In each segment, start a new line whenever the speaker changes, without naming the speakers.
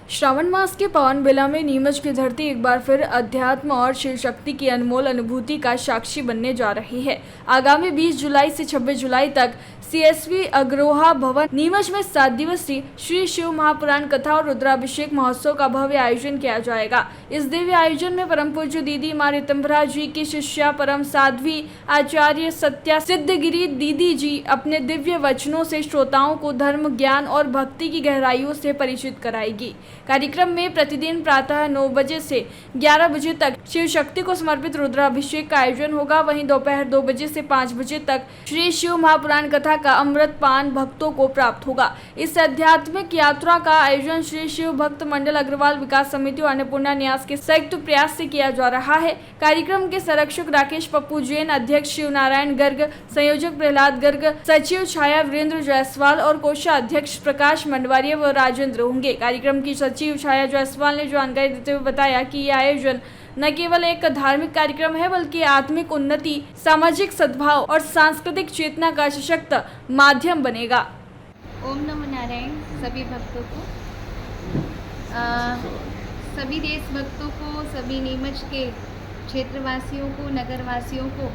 श्रावण मास के पावन बेला में नीमच की धरती एक बार फिर अध्यात्म और शिव शक्ति की अनमोल अनुभूति का साक्षी बनने जा रही है। आगामी 20 जुलाई से 26 जुलाई तक CSV अग्रोहा भवन नीमच में 7 दिवसीय श्री शिव महापुराण कथा और रुद्राभिषेक महोत्सव का भव्य आयोजन किया जाएगा। इस दिव्य आयोजन में परम पूज्य दीदी मां रितंभरा जी की शिष्या परम साध्वी आचार्य सत्या सिद्धगिरी दीदी जी अपने दिव्य वचनों से श्रोताओं को धर्म, ज्ञान और भक्ति की गहराइयों से परिचित कराएगी। कार्यक्रम में प्रतिदिन प्रातः 9 बजे से 11 बजे तक शिव शक्ति को समर्पित रुद्राभिषेक का आयोजन होगा। वहीं दोपहर 2 बजे से 5 बजे तक श्री शिव महापुराण कथा का अमृत पान भक्तों को प्राप्त होगा। इस आध्यात्मिक यात्रा का आयोजन श्री शिव भक्त मंडल अग्रवाल विकास समिति और अन्नपूर्णा न्यास के संयुक्त प्रयास से किया जा रहा है। कार्यक्रम के संरक्षक राकेश पप्पू जैन, अध्यक्ष शिव नारायण गर्ग, संयोजक प्रहलाद गर्ग, सचिव छाया वीरेंद्र जायसवाल और कोषाध्यक्ष प्रकाश मंडवारिया व राजेंद्र होंगे। कार्यक्रम की सचिव छाया जायसवाल ने जानकारी देते हुए बताया कि यह आयोजन न केवल एक धार्मिक कार्यक्रम है बल्कि आत्मिक उन्नति, सामाजिक सद्भाव और सांस्कृतिक चेतना का सशक्त माध्यम बनेगा।
ओम नमो नारायण। सभी भक्तों को, सभी देशभक्तों को, सभी नीमच के क्षेत्रवासियों को, नगरवासियों को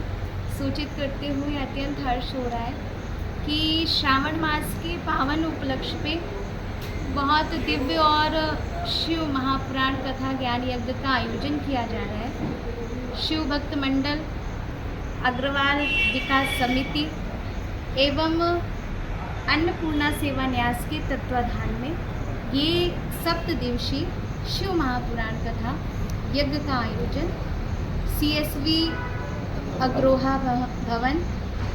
सूचित करते हुए अत्यंत हर्ष हो रहा है कि श्रावण मास के पावन उपलक्ष्य पे बहुत दिव्य और शिव महापुराण कथा ज्ञान यज्ञ का आयोजन किया जा रहा है। शिव भक्त मंडल अग्रवाल विकास समिति एवं अन्नपूर्णा सेवा न्यास के तत्वाधान में ये 7 दिवसीय शिव महापुराण कथा यज्ञ का आयोजन CSV अग्रोहा भवन,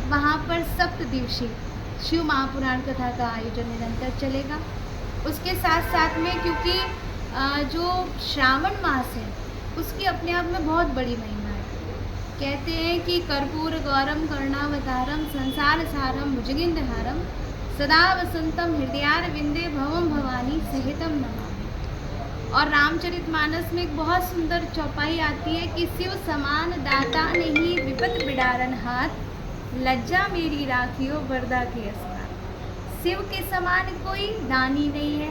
वहाँ पर 7 दिवसीय शिव महापुराण कथा का आयोजन निरंतर चलेगा। उसके साथ साथ में क्योंकि जो श्रावण मास है उसकी अपने आप में बहुत बड़ी महिमा है। कहते हैं कि कर्पूर गौरम करुणावतारम संसार सारम भुजगेंद्रहारम सदा वसंतम हृदयारविंदे भवम भवानी सहितम नमामि। और रामचरितमानस में एक बहुत सुंदर चौपाई आती है कि शिव समान दाता नहीं विपत बिडारन हाथ, लज्जा मेरी राखियो वरदा के अस्नान। शिव के समान कोई दानी नहीं है,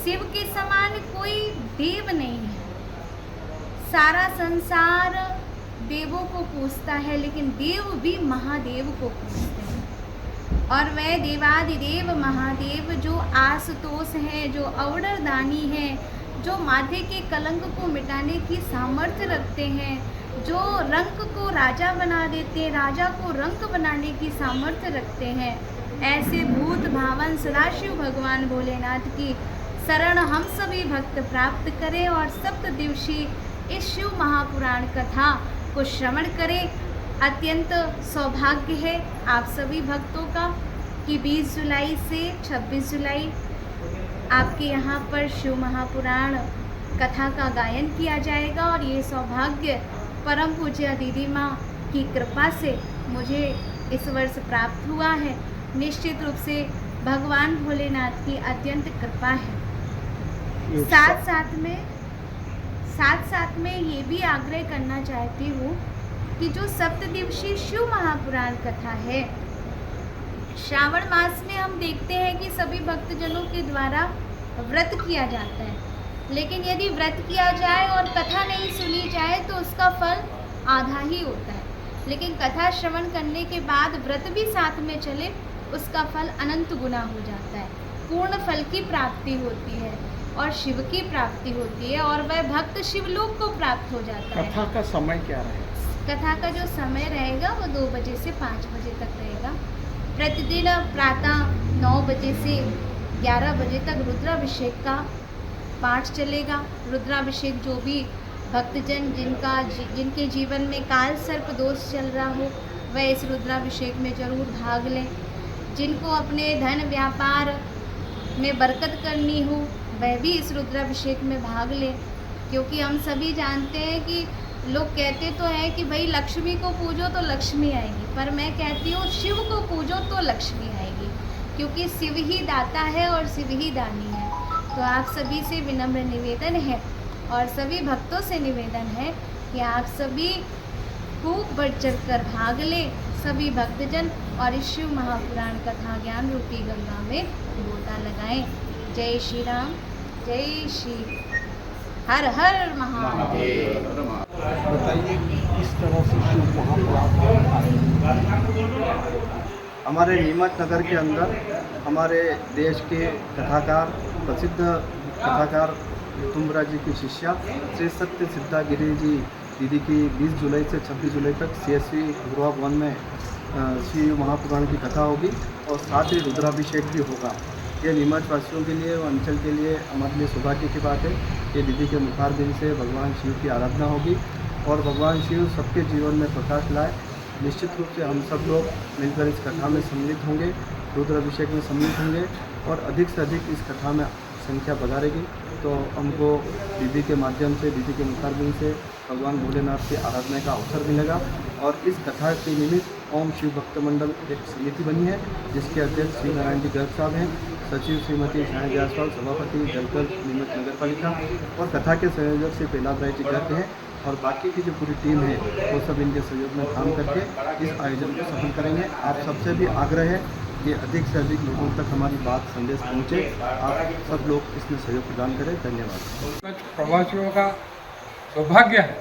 शिव के समान कोई देव नहीं है। सारा संसार देवों को पूजता है लेकिन देव भी महादेव को पूजते हैं। और वह देवादिदेव महादेव जो आशुतोष है, जो अवडरदानी है, जो माथे के कलंक को मिटाने की सामर्थ्य रखते हैं, जो रंक को राजा बना देते हैं, राजा को रंक बनाने की सामर्थ्य रखते हैं, ऐसे भूत भावन सदाशिव भगवान भोलेनाथ की शरण हम सभी भक्त प्राप्त करें और 7 दिवसीय इस शिव महापुराण कथा को श्रवण करें। अत्यंत सौभाग्य है आप सभी भक्तों का कि 20 जुलाई से 26 जुलाई आपके यहाँ पर शिव महापुराण कथा का गायन किया जाएगा। और ये सौभाग्य परम पूज्य दीदी माँ की कृपा से मुझे इस वर्ष प्राप्त हुआ है। निश्चित रूप से भगवान भोलेनाथ की अत्यंत कृपा है। साथ साथ में ये भी आग्रह करना चाहती हूँ कि जो 7 दिवसीय शिव महापुराण कथा है, श्रावण मास में हम देखते हैं कि सभी भक्तजनों के द्वारा व्रत किया जाता है, लेकिन यदि व्रत किया जाए और कथा नहीं सुनी जाए तो उसका फल आधा ही होता है। लेकिन कथा श्रवण करने के बाद व्रत भी साथ में चले, उसका फल अनंत गुना हो जाता है। पूर्ण फल की प्राप्ति होती है और शिव की प्राप्ति होती है और वह भक्त शिवलोक को प्राप्त हो जाता है।
कथा का समय क्या रहेगा?
कथा का जो समय रहेगा वो 2 बजे से 5 बजे तक रहेगा। प्रतिदिन प्रातः 9 बजे से 11 बजे तक रुद्राभिषेक का पाठ चलेगा। रुद्राभिषेक जो भी भक्तजन जिनके जीवन में काल सर्प दोष चल रहा हो वह इस रुद्राभिषेक में जरूर भाग लें। जिनको अपने धन व्यापार में बरकत करनी हो वह भी इस रुद्राभिषेक में भाग लें, क्योंकि हम सभी जानते हैं कि लोग कहते तो हैं कि भाई लक्ष्मी को पूजो तो लक्ष्मी आएगी, पर मैं कहती हूँ शिव को पूजो तो लक्ष्मी आएगी, क्योंकि शिव ही दाता है और शिव ही दानी है। तो आप सभी से विनम्र निवेदन है और सभी भक्तों से निवेदन है कि आप सभी खूब बढ़ चढ़ कर भाग लें, सभी भक्तजन, और इस शिव महापुराण कथा ज्ञान रूपी गंगा में गोता लगाएं। जय श्री राम, जय श्री हर हर महादेव।
बताइए किस तरह से शिव महापुराण
हमारे नीमच नगर के अंदर हमारे देश के कथाकार प्रसिद्ध कथाकार ऋतुम्बरा जी की शिष्या श्री सत्य सिद्धा गिरी जी दीदी की 20 जुलाई से 26 जुलाई तक CSV गुरुआ भवन में शिव महापुराण की कथा होगी और साथ ही रुद्राभिषेक भी होगा। ये नीमच वासियों के लिए और अंचल के लिए हमारे लिए सौभाग्य की बात है कि दीदी के मुखारबिंद से भगवान शिव की आराधना होगी और भगवान शिव सबके जीवन में प्रकाश लाए। निश्चित रूप से हम सब लोग मिलकर इस कथा में सम्मिलित होंगे, रुद्राभिषेक में सम्मिलित होंगे और अधिक से अधिक इस कथा में संख्या बढ़ाएगी तो हमको दीदी के माध्यम से, दीदी के मुखारबिंद से भगवान भोलेनाथ की आराधना का अवसर मिलेगा। और इस कथा के निमित्त ओम शिव भक्त मंडल एक समिति बनी है जिसके अध्यक्ष श्री नारायण जी गर्ग साहब हैं, सचिव श्रीमती छाया जायसवाल, सभापति जलकर नीमच नगर पालिका और कथा के संयोजक श्री प्रहलाद राय जी गर्ग हैं और बाकी की जो पूरी टीम है वो सब इनके सहयोग में काम करके इस आयोजन को सफल करेंगे। आप सबसे भी आग्रह है कि अधिक से अधिक लोगों तक हमारी बात संदेश पहुँचे, आप सब लोग इसमें सहयोग प्रदान करें। धन्यवाद।
प्रवासियों का सौभाग्य है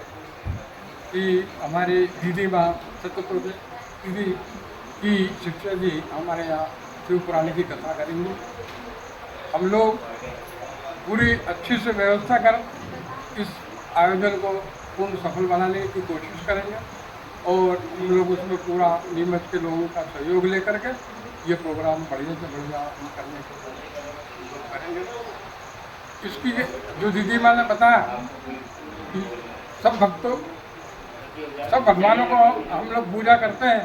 कि हमारी दीदी माँ सत्यपुर दीदी की शिक्षा जी हमारे यहाँ शिव पुराण की कथा करेंगे। हम लोग पूरी अच्छी से व्यवस्था कर इस आयोजन को पूर्ण सफल बनाने की कोशिश करेंगे और हम लोग उसमें पूरा नीमच के लोगों का सहयोग लेकर के ये प्रोग्राम बढ़िया से बढ़िया करने की कोशिश करेंगे। इसकी जो दीदी माँ ने बताया कि सब भक्तों, सब भगवानों को हम लोग पूजा करते हैं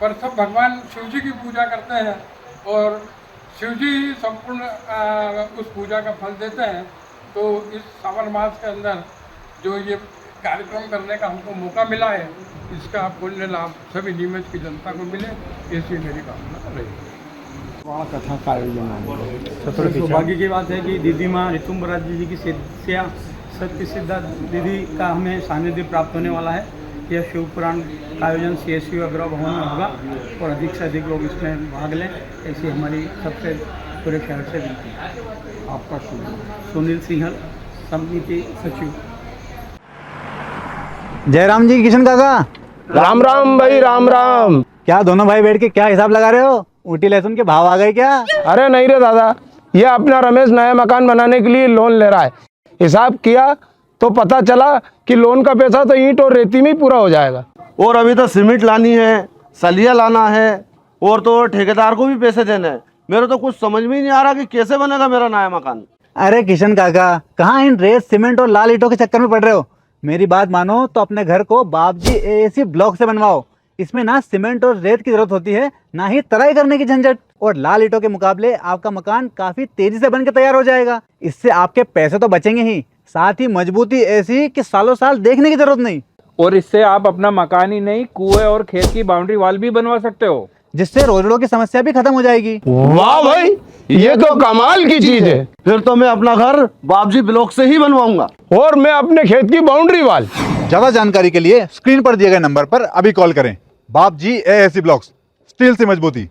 पर सब भगवान शिव जी की पूजा करते हैं और शिव जी संपूर्ण उस पूजा का फल देते हैं। तो इस सावन मास के अंदर जो ये कार्यक्रम करने का हमको मौका मिला है इसका पुण्य लाभ सभी नीमच की जनता को मिले, ऐसी मेरी कामना रहेगी।
वहाँ कथा का आयोजन
सबसे सौभाग्य की बात है कि दीदी माँ ऋतुम्बरा जी की शिष्या सत्य सिद्धा दीदी का हमें सानिध्य प्राप्त होने वाला है। यह शिव पुराण का आयोजन CSV अग्रह भवन में होगा और अधिक से अधिक लोग इसमें भाग लें, ऐसी हमारी सबसे पूरे शहर से विनती है।
आपका शुभ
सुनील सिंहल, समिति सचिव।
जयराम जी, किशन काका,
राम राम भाई, राम राम।
क्या दोनों भाई बैठ के क्या हिसाब लगा रहे हो? ऊटी लहसुन के भाव आ गए क्या?
अरे नहीं रे दादा, ये अपना रमेश नया मकान बनाने के लिए लोन ले रहा है। हिसाब किया तो पता चला कि लोन का पैसा तो ईंट और रेती में ही पूरा हो जाएगा।
और अभी तो सीमेंट लानी है, सलिया लाना है और तो ठेकेदार को भी पैसे देने हैं। मेरे तो कुछ समझ में ही नहीं आ रहा कि कैसे बनेगा मेरा नया मकान।
अरे किशन काका, कहाँ इन रेत, सीमेंट और लाल ईंटों के चक्कर में पड़ रहे हो? मेरी बात मानो तो अपने घर को बाबजी AAC ब्लॉक से बनवाओ। इसमें ना सीमेंट और रेत की जरूरत होती है, ना ही तराई करने की झंझट। और लाल ईंटों के मुकाबले आपका मकान काफी तेजी से बनकर तैयार हो जाएगा। इससे आपके पैसे तो बचेंगे ही, साथ ही मजबूती ऐसी कि सालों साल देखने की जरूरत नहीं।
और इससे आप अपना मकान ही नहीं, कुएं और खेत की बाउंड्री वॉल भी बनवा सकते हो,
जिससे रोजड़ों की समस्या भी खत्म हो जाएगी।
वाह भाई, ये तो कमाल की चीज है।
फिर तो मैं अपना घर बाबजी ब्लॉक से ही बनवाऊंगा
और मैं अपने खेत की बाउंड्री वॉल।
ज्यादा जानकारी के लिए स्क्रीन पर दिए गए नंबर पर अभी कॉल करें। बाबजी AAC ब्लॉक्स, स्टील से मजबूती।